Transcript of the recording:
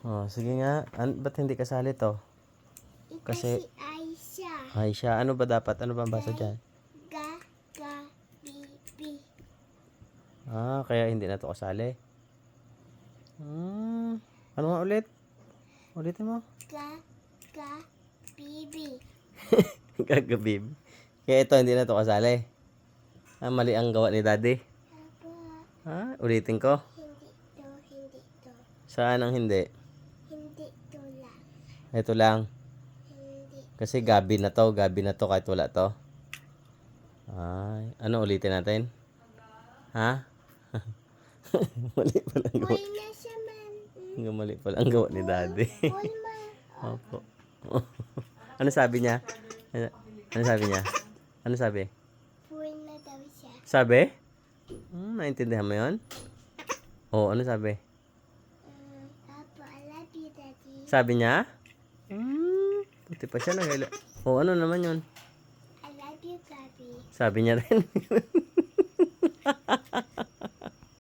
Oh, sige nga. Ba't hindi kasali to? Kasi Si Aisha. Aisha, ano ba dapat? Ano ba ang basa dyan? Ga, ga, bi. Kaya hindi na to kasali. Ano nga ulit? Ulitin mo. Ga, ga, bi. Gagabib. Kaya ito hindi na to kasali. Mali ang gawa ni daddy. Aba, Ulitin ko. hindi to. Saan ang hindi? Hindi to lang. Ito lang. Hindi. Kasi gabi na to kahit wala to. Ano ulitin natin? Ha? Mali pala ang gawa. Uy na siya man. Mali pala ang gawa ni daddy. Uy ma. Opo. Ano sabi niya? Ano sabi niya? Ano sabi? Uy na daw siya. Sabi? Naintindihan mo yun? Oo, ano sabi? Papa, I love you, Daddy. Sabi niya? Puti pa siya nag Oo, ano naman yun? I love you, Gabi. Sabi niya rin.